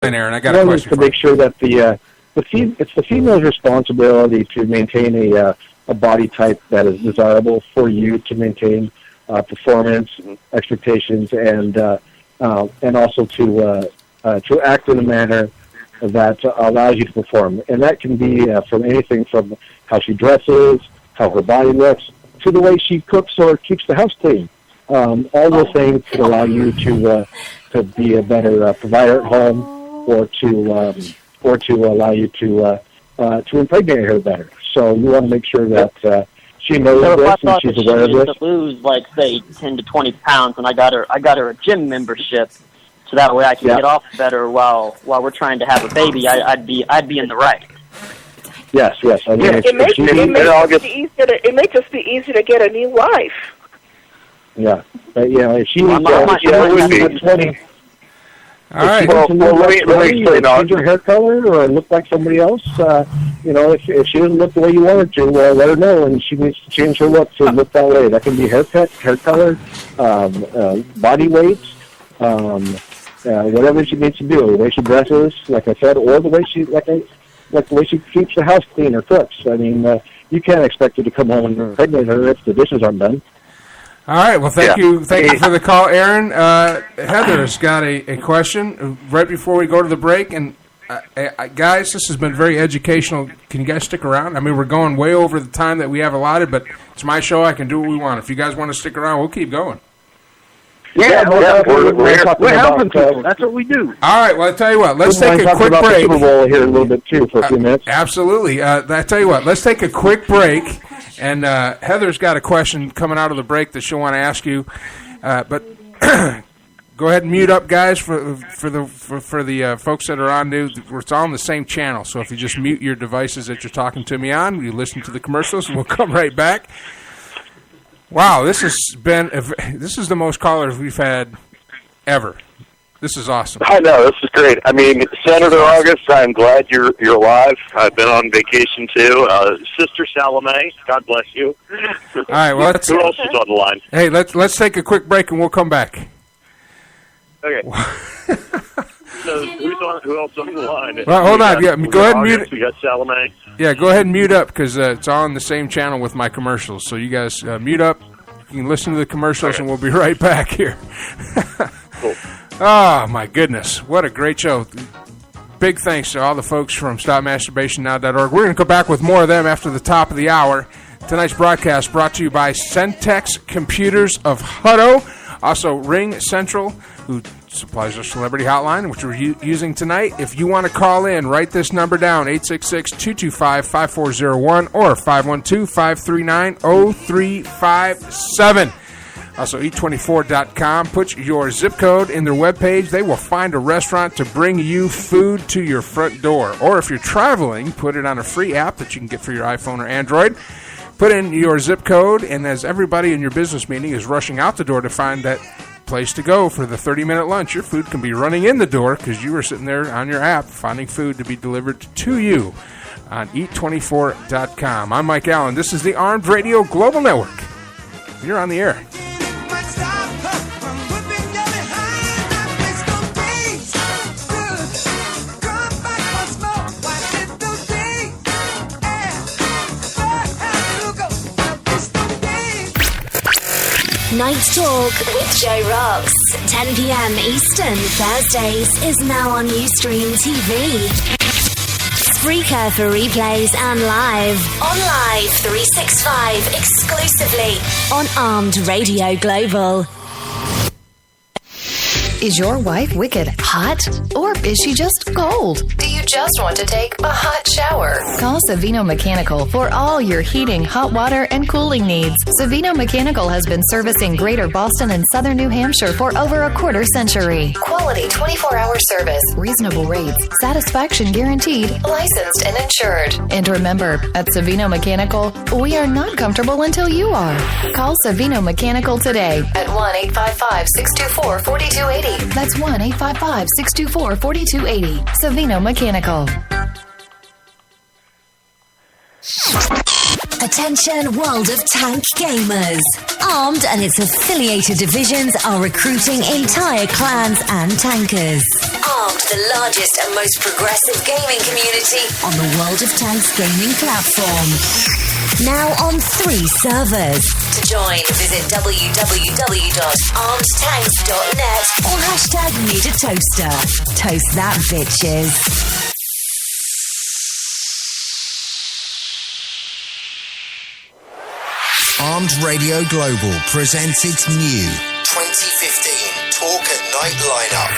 Aaron, I got a question to make sure that it's the female's responsibility to maintain a body type that is desirable for you to maintain performance expectations and also to act in a manner that allows you to perform. And that can be from anything from how she dresses, how her body looks, to the way she cooks or keeps the house clean. All those things can allow you to be a better provider at home, or to allow you to impregnate her better. So you want to make sure that she knows this and she's aware of this. To lose, like, say, 10 to 20 pounds, and I got her a gym membership, so that way I can get off better while we're trying to have a baby. I'd be in the right. Yes. I mean, it may just be easy to get a new wife. Yeah, if she would be 20. All right. Well, let me explain. Change her hair color or look like somebody else. If she doesn't look the way you want her to, let her know, and she needs to change her look to look that way. That can be haircut, hair color, body weight, whatever she needs to do. The way she dresses, like I said, or the way she the way she keeps the house clean or cooks. I mean, you can't expect her to come home and impregnate her if the dishes aren't done. All right. Well, thank you for the call, Aaron. Heather's got a question right before we go to the break. And guys, this has been very educational. Can you guys stick around? I mean, we're going way over the time that we have allotted, but it's my show. I can do what we want. If you guys want to stick around, we'll keep going. We're helping people. That's what we do. All right. Well, I tell you what. Let's take a quick break. Super Bowl here a little bit too for a few minutes. Absolutely. I tell you what. Let's take a quick break. And Heather's got a question coming out of the break that she'll want to ask you. But go ahead and mute up, guys, for the folks that are on new. It's all on the same channel. So if you just mute your devices that you're talking to me on, you listen to the commercials, and we'll come right back. Wow, this is the most callers we've had ever. This is awesome. I know, this is great. I mean, Senator August, I'm glad you're alive. I've been on vacation too. Sister Salome, God bless you. All right, well, who else is on the line? Hey, let's take a quick break and we'll come back. Okay. So who else on the line? Well, hold on. Yeah, go ahead and mute. We got Salome. Yeah, go ahead and mute up because it's on the same channel with my commercials. So you guys mute up. You can listen to the commercials, and we'll be right back here. Cool. Oh, my goodness. What a great show. Big thanks to all the folks from StopMasturbationsNow.org. We're going to go back with more of them after the top of the hour. Tonight's broadcast brought to you by Centex Computers of Hutto. Also, Ring Central, who supplies our celebrity hotline, which we're using tonight. If you want to call in, write this number down, 866-225-5401 or 512-539-0357. Also, eat24.com. Put your zip code in their webpage. They will find a restaurant to bring you food to your front door. Or if you're traveling, put it on a free app that you can get for your iPhone or Android. Put in your zip code, and as everybody in your business meeting is rushing out the door to find that place to go for the 30-minute lunch, your food can be running in the door because you were sitting there on your app finding food to be delivered to you on eat24.com. I'm Mike Allen. This is the Armed Radio Global Network. You're on the air. Night Talk with Joe Rocks. 10 p.m. Eastern, Thursdays, is now on Ustream TV. Spreaker for replays and live. On Live 365, exclusively on Armed Radio Global. Is your wife wicked hot? Or is she just cold? Do you just want to take a hot shower? Call Savino Mechanical for all your heating, hot water, and cooling needs. Savino Mechanical has been servicing Greater Boston and Southern New Hampshire for over a quarter century. Quality 24-hour service, reasonable rates, satisfaction guaranteed, licensed and insured. And remember, at Savino Mechanical, we are not comfortable until you are. Call Savino Mechanical today at 1-855-624-4280. That's 1-855-624-4280. Savino Mechanical. Attention World of Tank gamers. Armed and its affiliated divisions are recruiting entire clans and tankers. Armed, the largest and most progressive gaming community on the World of Tanks gaming platform. Now on 3 servers. To join, visit www.armedtanks.net or #NeedAToaster. Toast that, bitches. Armed Radio Global presents its new 2015 Talk at Night lineup.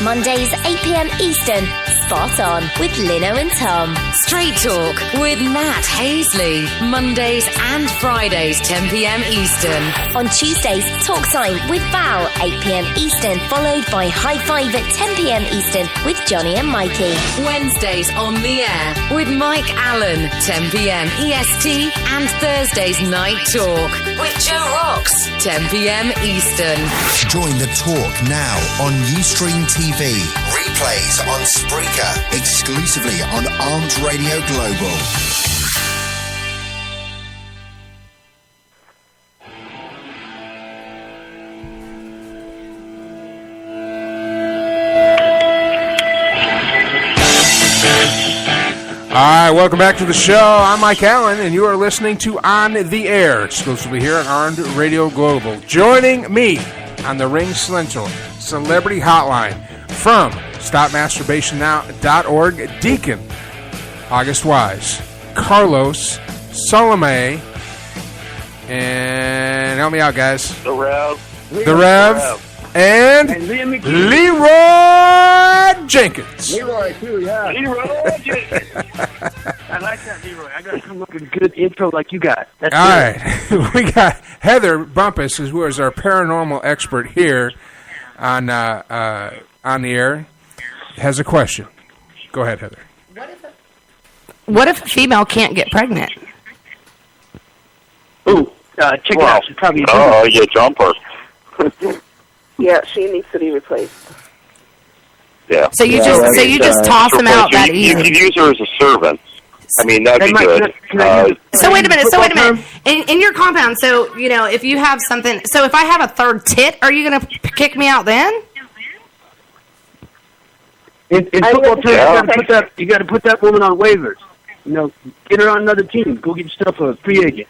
Mondays 8 p.m. Eastern, Spot On with Lino and Tom. Straight Talk with Matt Hazley. Mondays and Fridays 10 p.m. Eastern. On Tuesdays, Talk Time with Val 8 p.m. Eastern, followed by High Five at 10 p.m. Eastern with Johnny and Mikey. Wednesdays on the air with Mike Allen 10 p.m. EST, and Thursdays Night Talk with Joe Rocks 10 p.m. Eastern. Join the talk now on Ustream TV. Replays on Spreaker, exclusively on Armed Radio Global. All right, welcome back to the show. I'm Mike Allen, and you are listening to On the Air, exclusively here on Armed Radio Global. Joining me on the Ring Central Celebrity Hotline from StopMasturbationsNow.org, Deacon August Wise, Carlos Salome, and help me out, guys. The Rev. And Leroy Jenkins. Leroy, too, yeah. Leroy Jenkins. I like that, Leroy. I got to come up with a good intro like you got. That's all right. We got Heather Bumpus, who is our paranormal expert here on the air, has a question. Go ahead, Heather. What if a female can't get pregnant? Ooh, check it out. She's probably yeah, jumper. Yeah, she needs to be replaced. Yeah. So you just toss them out that easy. You could use her as a servant. I mean, that'd be good. So wait a minute. In your compound, so, if you have something, so if I have a third tit, are you going to kick me out then? In football terms, you got to put that woman on waivers. Get her on another team. Go get yourself a free agent.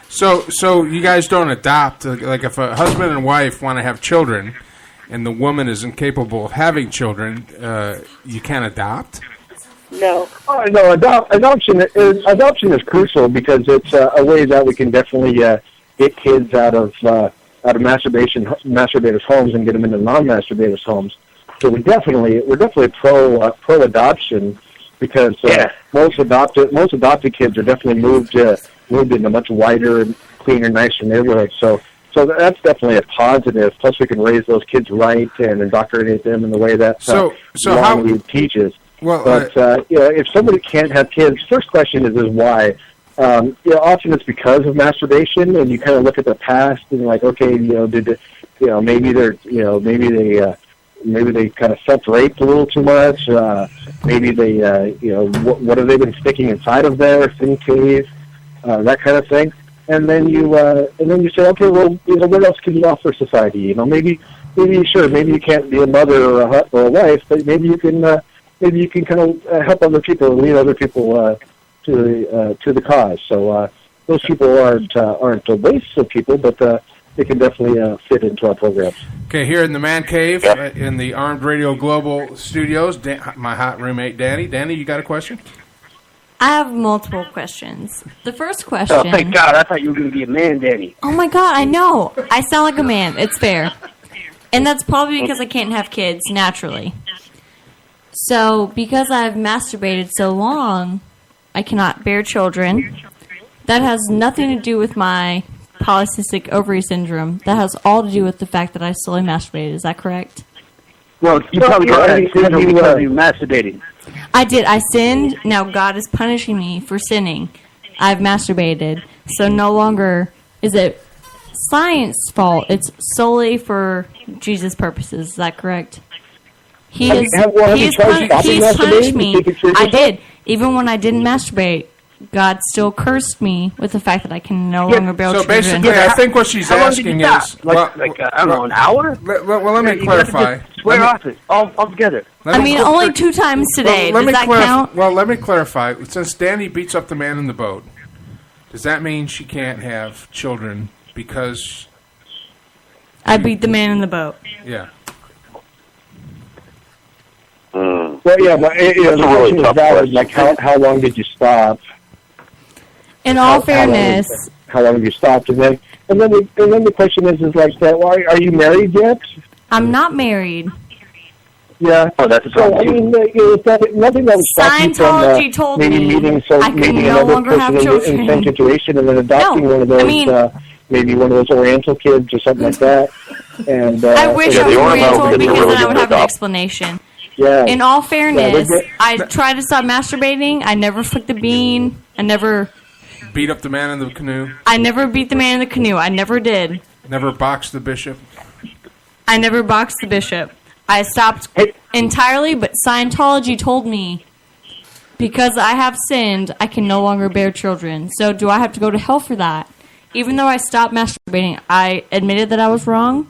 So you guys don't adopt, like if a husband and wife want to have children and the woman is incapable of having children, you can't adopt? No. Oh, no, adoption is crucial because it's a way that we can definitely get kids out of masturbators' homes and get them into non-masturbators' homes. So we're definitely pro adoption because most adopted kids are definitely moved in a much wider, cleaner, nicer neighborhood. So that's definitely a positive. Plus, we can raise those kids right and indoctrinate them in the way that Longlead teaches. Well, but if somebody can't have kids, first question is why. Often it's because of masturbation, and you kind of look at the past and you're like, okay, maybe they kind of self-raped a little too much. Maybe they, what have they been sticking inside of their thin cave? That kind of thing, and then you say, okay, well, what else can you offer society? Maybe you can't be a mother or a wife, but maybe you can kind of help other people and lead other people to the cause. So those people aren't a waste of people, but they can definitely fit into our programs. Okay, here in the Man Cave in the Armed Radio Global Studios, my hot roommate Danny. Danny, you got a question? I have multiple questions. The first question... Oh, thank God. I thought you were going to be a man, Danny. Oh, my God. I know. I sound like a man. It's fair. And that's probably because I can't have kids naturally. So, because I've masturbated so long, I cannot bear children. That has nothing to do with my polycystic ovary syndrome. That has all to do with the fact that I slowly masturbated. Is that correct? Well, you probably got that syndrome because you masturbated. I did. I sinned. Now God is punishing me for sinning. I've masturbated. So no longer is it science's fault. It's solely for Jesus' purposes. Is that correct? He's punished me. I did. Even when I didn't masturbate, God still cursed me with the fact that I can no longer bear children. So basically, I think what she's asking is... I don't know, an hour? Well, let me clarify. Swear off it, all together. Only 2 times today. Does that count? Well, let me clarify. Since Danny beats up the man in the boat, does that mean she can't have children because... I beat the man in the boat. Yeah. Well, yeah, but the question is valid. Like, how long did you stop? In all fairness, how long have you stopped? And then the question is like that. Well, are you married yet? I'm not married. Yeah. Oh, that's so. I mean, nothing that would stop you Scientology told maybe me meeting I can no longer have children in some situation and then adopting one of those. Maybe one of those Oriental kids or something like that. And I wish I was Oriental because then I would have an explanation. Yeah. In all fairness, I tried to stop masturbating. I never flicked the bean. I never beat up the man in the canoe. I never beat the man in the canoe. I never did. Never boxed the bishop. I never boxed the bishop. I stopped entirely, but Scientology told me because I have sinned, I can no longer bear children. So do I have to go to hell for that? Even though I stopped masturbating, I admitted that I was wrong.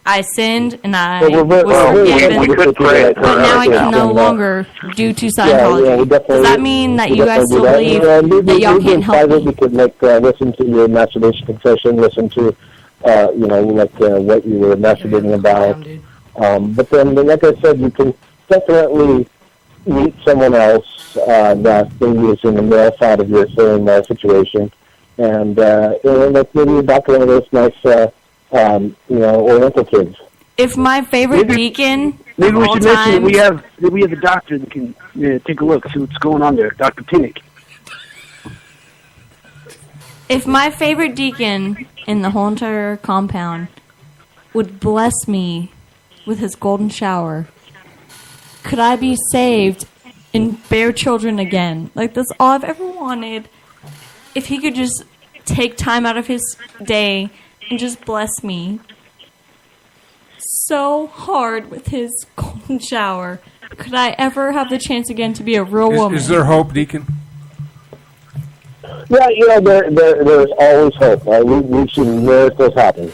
I sinned, and I was forgiven, but now I can no longer due to Scientology. Does that mean that you guys still believe that y'all can't help me? We could listen to your masturbation confession, listen to what you were masturbating about. But then, like I said, you can definitely meet someone else that maybe is in the male side of your same situation, and maybe adopt one of those nice. Oriental kids. If my favorite deacon, maybe we should mention we have a doctor that can take a look, see what's going on there, Dr. Pinnick. If my favorite deacon in the whole entire compound would bless me with his golden shower, could I be saved and bear children again? Like, that's all I've ever wanted. If he could just take time out of his day and just bless me so hard with his golden shower. Could I ever have the chance again to be a real woman? Is there hope, Deacon? Yeah, there's always hope. We've seen miracles happen.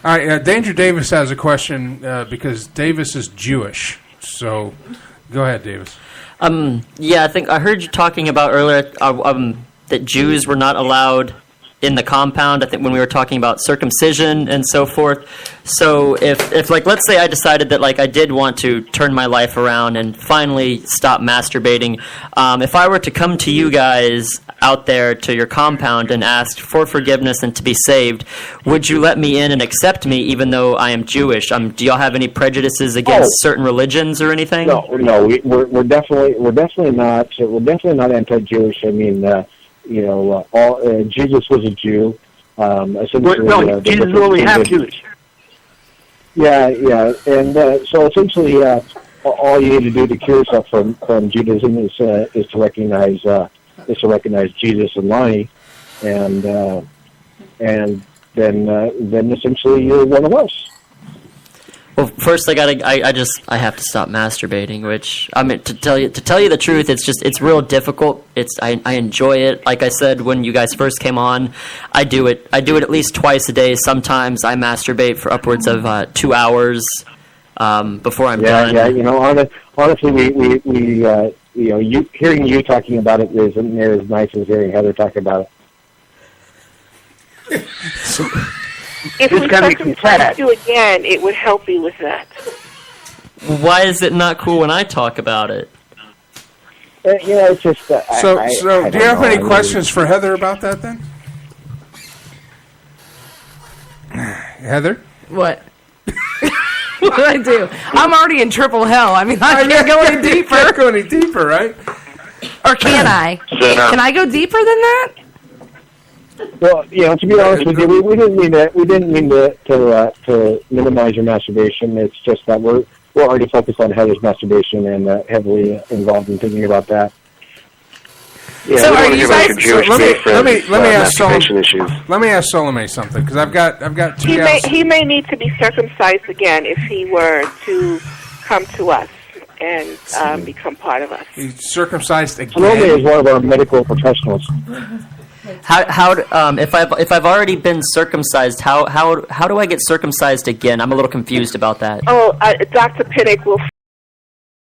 All right, Danger Davis has a question because Davis is Jewish. So go ahead, Davis. Yeah, I think I heard you talking about earlier that Jews were not allowed in the compound, I think when we were talking about circumcision and so forth. So if like, let's say I decided that like I did want to turn my life around and finally stop masturbating, if I were to come to you guys out there to your compound and ask for forgiveness and to be saved, would you let me in and accept me even though I am Jewish? Do y'all have any prejudices against certain religions or anything? No, we're definitely not anti-Jewish. I mean, Jesus was a Jew. Jesus is only half Jewish. Yeah, and so essentially, all you need to do to cure yourself from Judaism is to recognize Jesus and Lonnie, and then essentially you're one of us. Well, first I have to stop masturbating, which I mean to tell you the truth, it's real difficult. I enjoy it. Like I said when you guys first came on, I do it at least twice a day. Sometimes I masturbate for upwards of 2 hours before I'm done. Yeah, honestly, we hearing you talking about it isn't near as nice as hearing Heather talk about it. If we circumcise you again, it would help you with that. Why is it not cool when I talk about it? It's just... So do you have any questions for Heather about that then? Heather? What? What did I do? I'm already in triple hell. I mean, I can't go any deeper. Can't go any deeper, right? Or can I? Can I go deeper than that? Well, to be honest with you, we didn't mean to minimize your masturbation. It's just that we're already focused on Heather's masturbation and heavily involved in thinking about that. Yeah, so are you guys? Let me ask Salome something because I've got two. He may need to be circumcised again if he were to come to us and become part of us. He's circumcised again. Salome is one of our medical professionals. If I've already been circumcised, how do I get circumcised again? I'm a little confused about that. Oh, Dr. Pinnock will